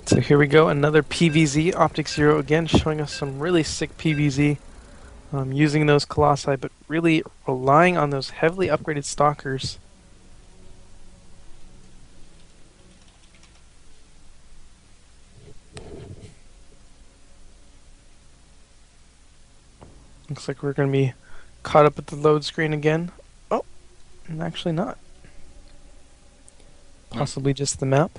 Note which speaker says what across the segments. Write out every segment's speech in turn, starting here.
Speaker 1: So here we go, another PvZ, Optikzero again, showing us some really sick PvZ. Using those Colossi, but really relying on those heavily upgraded Stalkers. Looks like we're going to be caught up at the load screen again. Oh, and actually not. Possibly just the map.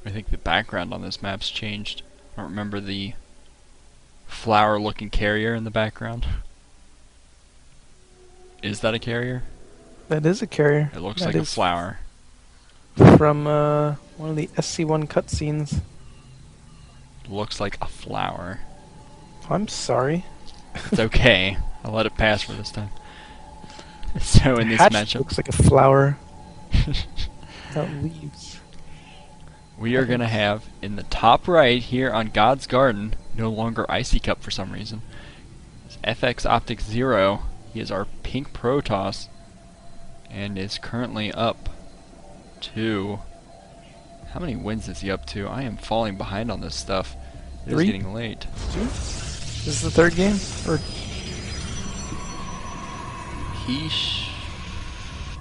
Speaker 2: I think the background on this map's changed. I don't remember the flower-looking carrier in the background. Is that a carrier?
Speaker 1: That is a carrier.
Speaker 2: It looks
Speaker 1: That
Speaker 2: like a
Speaker 1: is
Speaker 2: flower.
Speaker 1: from one of the SC1 cutscenes.
Speaker 2: Looks like a flower.
Speaker 1: I'm sorry.
Speaker 2: It's okay. I'll let it pass for this time. So in this
Speaker 1: Hatch
Speaker 2: matchup,
Speaker 1: looks like a flower. Without leaves.
Speaker 2: we are going to have in the top right here on God's Garden, no longer Icy Cup for some reason. It's FxOpTiKzErO. He is our pink Protoss and is currently up to... How many wins is he up to? I am falling behind on this stuff. It is getting late.
Speaker 1: 2? This is the third game? Or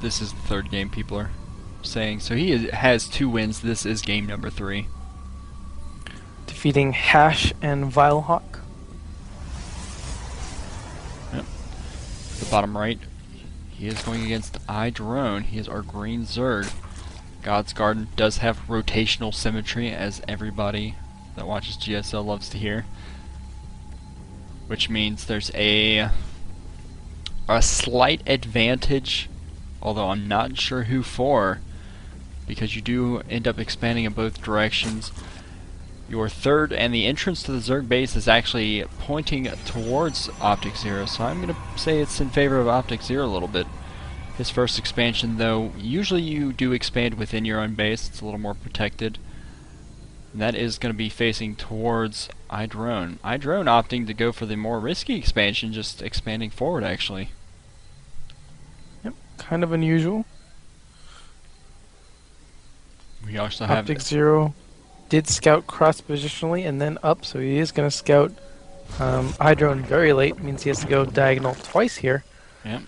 Speaker 2: This is the third game, people are saying. So he has 2 wins. This is game number 3.
Speaker 1: defeating Hash and Vilehawk.
Speaker 2: Yep. The bottom right, he is going against Idrone. He is our green Zerg. God's Garden does have rotational symmetry, as everybody that watches GSL loves to hear. Which means there's a slight advantage, although I'm not sure who for, because you do end up expanding in both directions. Your third and the entrance to the Zerg base is actually pointing towards Optikzero, so I'm going to say it's in favor of Optikzero a little bit. His first expansion, though, usually you do expand within your own base. It's a little more protected. And that is going to be facing towards Idrone. Idrone opting to go for the more risky expansion, just expanding forward, actually.
Speaker 1: Yep, kind of unusual.
Speaker 2: We also have...
Speaker 1: Optikzero did scout cross-positionally and then up, so he is going to scout Idrone very late. Means he has to go diagonal twice here.
Speaker 2: Yep.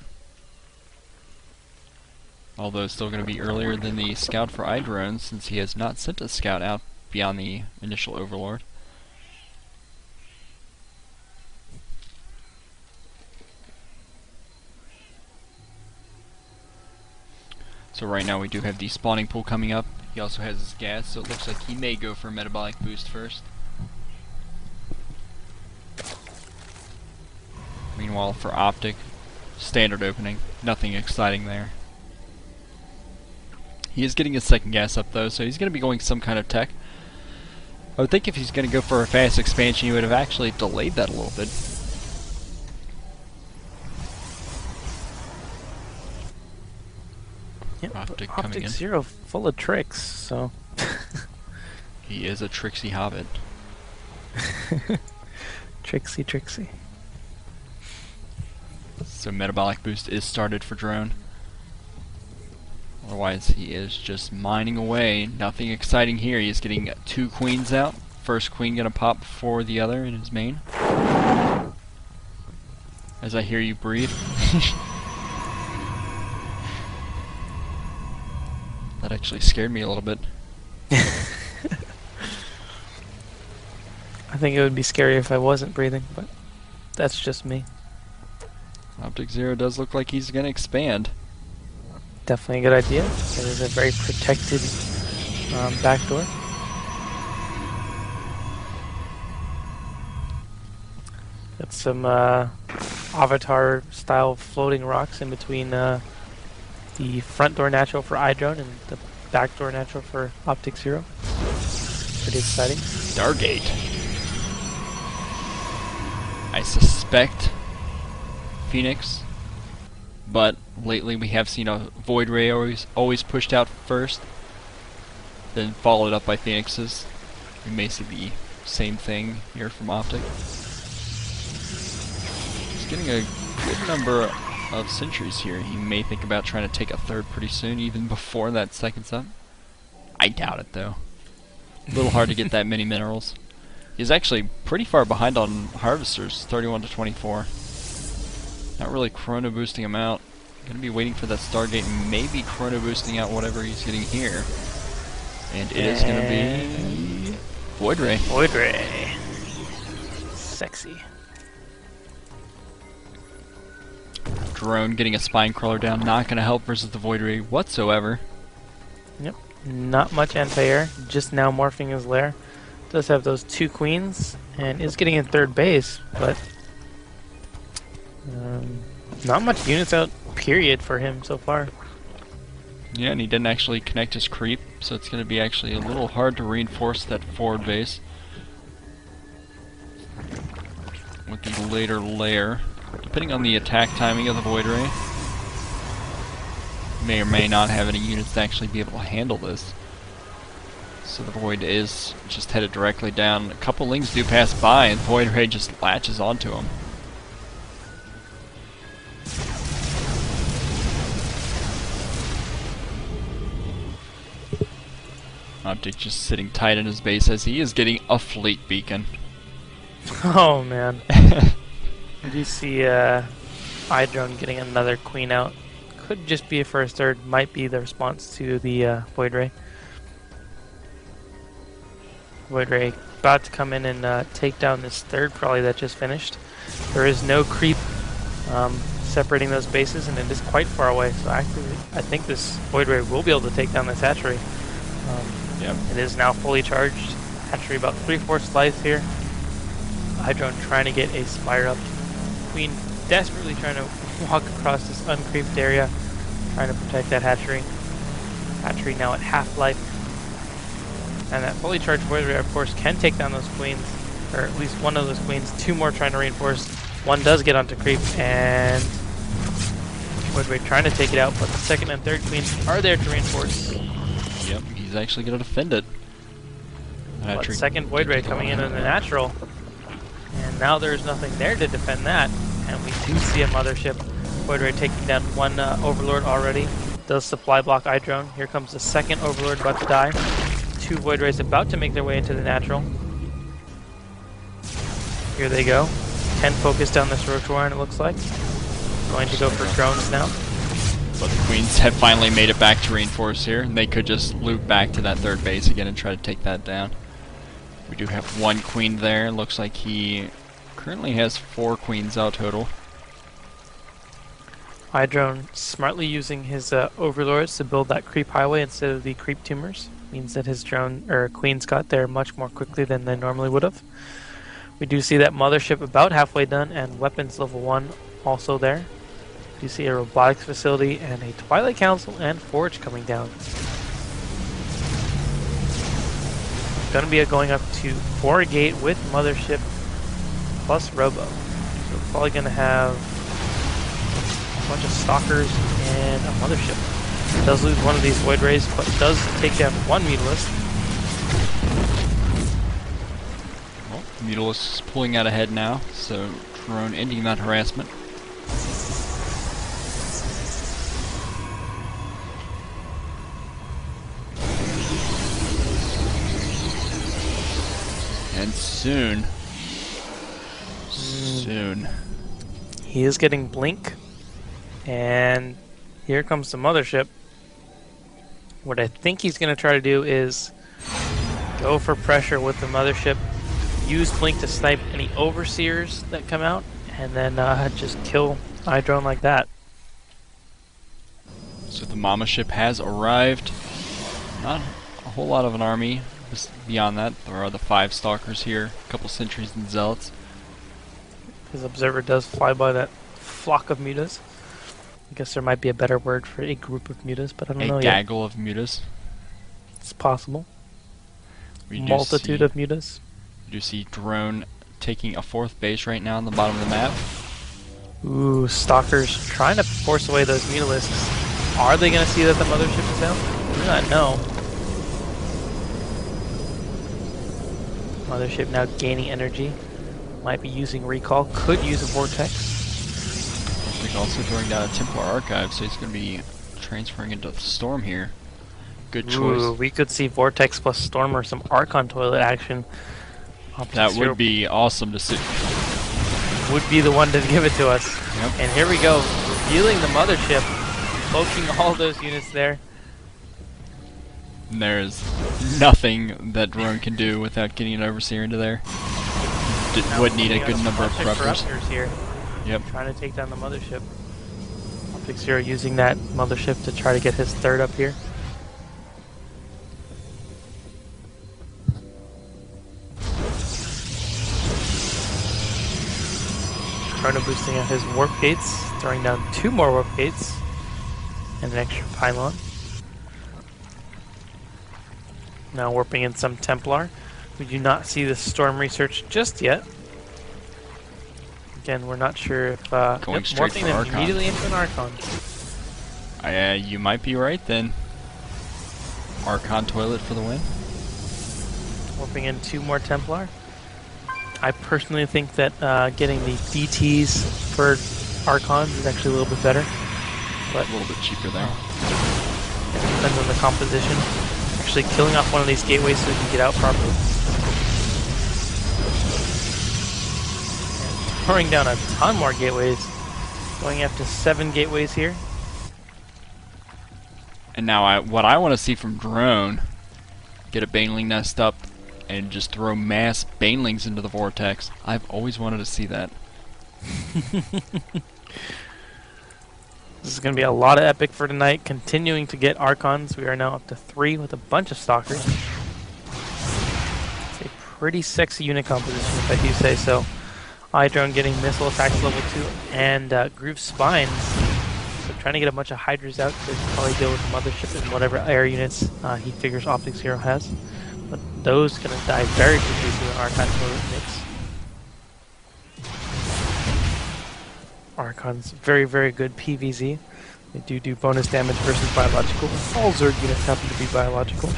Speaker 2: Although it's still going to be earlier than the scout for Idrone, since he has not sent a scout out beyond the initial Overlord. So right now we do have the spawning pool coming up. He also has his gas, so it looks like he may go for a metabolic boost first. Meanwhile for Optic, standard opening, nothing exciting there. He is getting his second gas up though, so he's going to be going some kind of tech. I would think if he's going to go for a fast expansion, he would have actually delayed that a little bit.
Speaker 1: Yep,
Speaker 2: Optic coming in.
Speaker 1: Optikzero full of tricks, so...
Speaker 2: He is a tricksy hobbit.
Speaker 1: Tricksy.
Speaker 2: So metabolic boost is started for Drone. Otherwise he is just mining away. Nothing exciting here. He is getting 2 queens out. First queen gonna pop before the other in his main. As I hear you breathe. That actually scared me a little bit.
Speaker 1: I think it would be scary if I wasn't breathing, but that's just me.
Speaker 2: Optikzero does look like he's gonna expand.
Speaker 1: Definitely a good idea. It is a very protected backdoor. Got some Avatar-style floating rocks in between the front door natural for Idrone and the back door natural for Optikzero. Pretty exciting.
Speaker 2: Stargate. I suspect Phoenix, but lately we have seen a Void Ray always pushed out first, then followed up by Phoenixes. We may see the same thing here from Optic. He's getting a good number of sentries here. He may think about trying to take a third pretty soon, even before that second set. I doubt it though. A little hard to get that many minerals. He's actually pretty far behind on harvesters, 31 to 24. Not really chrono boosting him out. Gonna be waiting for that Stargate, maybe chrono boosting out whatever he's getting here. And it is gonna be Void Ray.
Speaker 1: Void Ray. Sexy.
Speaker 2: Drone getting a spine crawler down, not gonna help versus the Void Ray whatsoever.
Speaker 1: Yep. Not much anti-air, just now morphing his lair. Does have those 2 queens and is getting in third base, but not much units out, period, for him so far.
Speaker 2: Yeah, and he didn't actually connect his creep, so it's going to be actually a little hard to reinforce that forward base with the later layer. Depending on the attack timing of the Void Ray, may or may not have any units to actually be able to handle this. So the Void is just headed directly down. A couple Lings do pass by, and Void Ray just latches onto him. Optic just sitting tight in his base as he is getting a fleet beacon.
Speaker 1: Oh man. Did you see Idrone getting another queen out? Could just be a first third, might be the response to the Void Ray. Void Ray about to come in and take down this third probably that just finished. There is no creep separating those bases, and it is quite far away, so actually I think this Void Ray will be able to take down this hatchery.
Speaker 2: Yep.
Speaker 1: It is now fully charged. Hatchery about 3/4 life here. Idrone trying to get a spire up. Queen desperately trying to walk across this uncreeped area, trying to protect that hatchery. Hatchery now at half life. And that fully charged Void Ray, of course, can take down those queens, or at least one of those queens. 2 more trying to reinforce. One does get onto creep, and Void Ray trying to take it out, but the second and third queens are there to reinforce.
Speaker 2: Yep, he's actually going to defend it.
Speaker 1: But second Void Ray coming in the natural, and now there's nothing there to defend that. And we do see a mothership. Void Ray taking down 1 Overlord already. Does supply block Idrone. Here comes the second Overlord about to die. 2 Void Rays about to make their way into the natural. Here they go. 10 focused down this Roach Warren, it looks like. Going to go for drones now.
Speaker 2: But the Queens have finally made it back to reinforce here, and they could just loop back to that third base again and try to take that down. We do have 1 Queen there. Looks like he currently has 4 Queens out total.
Speaker 1: Idrone smartly using his Overlords to build that creep highway instead of the creep tumors. Means that his drone or queens got there much more quickly than they normally would have. We do see that mothership about halfway done, and weapons level 1 also there. You see a robotics facility and a Twilight Council and Forge coming down. Going to be going up to 4 gate with mothership plus robo. So we're probably going to have a bunch of stalkers and a mothership. Does lose one of these Void Rays, but does take down 1 Mutalisk.
Speaker 2: Well, Mutalisk is pulling out ahead now, so Drone ending that harassment. And soon,
Speaker 1: he is getting blink, and here comes the mothership. What I think he's going to try to do is go for pressure with the mothership, use blink to snipe any overseers that come out, and then just kill Idrone like that.
Speaker 2: So the mama ship has arrived. Not a whole lot of an army. Beyond that, there are the 5 stalkers here, a couple sentries and zealots.
Speaker 1: His observer does fly by that flock of mutas. I guess there might be a better word for a group of mutas, but I don't know yet.
Speaker 2: A gaggle of mutas.
Speaker 1: It's possible.
Speaker 2: We
Speaker 1: Multitude of mutas.
Speaker 2: You do see Drone taking a 4th base right now on the bottom of the map.
Speaker 1: Ooh, stalkers trying to force away those mutalisks. Are they going to see that the mothership is down? I do not know. Mothership now gaining energy. Might be using recall. Could use a vortex.
Speaker 2: He's also throwing down a Templar Archive, so he's going to be transferring into the storm here. Good choice.
Speaker 1: Ooh, we could see Vortex plus Storm or some Archon toilet action.
Speaker 2: That
Speaker 1: OptikZero
Speaker 2: would be awesome to see.
Speaker 1: would be the one to give it to us.
Speaker 2: Yep.
Speaker 1: And here we go, revealing the mothership, poking all those units there.
Speaker 2: And there's nothing that drone can do without getting an overseer into there. Would need a good number of corruptors.
Speaker 1: Here.
Speaker 2: Yep.
Speaker 1: Trying to take down the mothership. FxOpTiKzErO using that mothership to try to get his third up here. Chrono boosting out his warp gates, throwing down 2 more warp gates and an extra pylon. Now warping in some Templar. We do not see the Storm research just yet. Again, we're not sure if
Speaker 2: Going straight
Speaker 1: morphing
Speaker 2: for
Speaker 1: them
Speaker 2: Archon.
Speaker 1: immediately into an Archon.
Speaker 2: You might be right then. Archon toilet for the win.
Speaker 1: Warping in 2 more Templar. I personally think that getting the DTs for Archons is actually a little bit better. But
Speaker 2: A little bit cheaper there.
Speaker 1: it depends on the composition. Actually killing off one of these gateways so we can get out properly. And throwing down a ton more gateways. Going after 7 gateways here.
Speaker 2: And now what I want to see from drone, get a Baneling nest up and just throw mass Banelings into the vortex. I've always wanted to see that.
Speaker 1: This is going to be a lot of epic for tonight. Continuing to get Archons. We are now up to 3 with a bunch of Stalkers. It's a pretty sexy unit composition, if I do say so. Idrone getting missile attacks level 2 and Groove Spines. So trying to get a bunch of Hydras out to probably deal with the mothership and whatever air units he figures OptikZero has. But those going to die very quickly to an Archon toilet mix. Archon's very, very good PvZ. They do bonus damage versus biological. All Zerg units happen to be biological.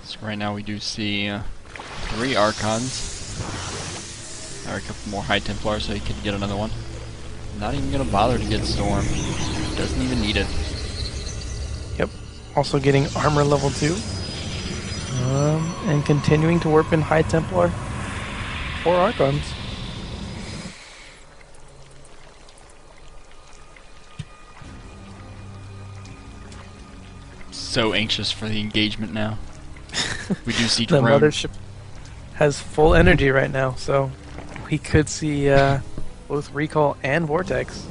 Speaker 2: So right now we do see 3 Archons. Or a couple more High Templars so he can get another one. Not even going to bother to get Storm. Doesn't even need it.
Speaker 1: Yep. Also getting armor level 2. And continuing to warp in High Templar for Archons.
Speaker 2: So anxious for the engagement now. We do see
Speaker 1: The
Speaker 2: drone.
Speaker 1: mothership has full energy right now, so we could see both Recall and Vortex,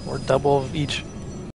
Speaker 1: or double of each.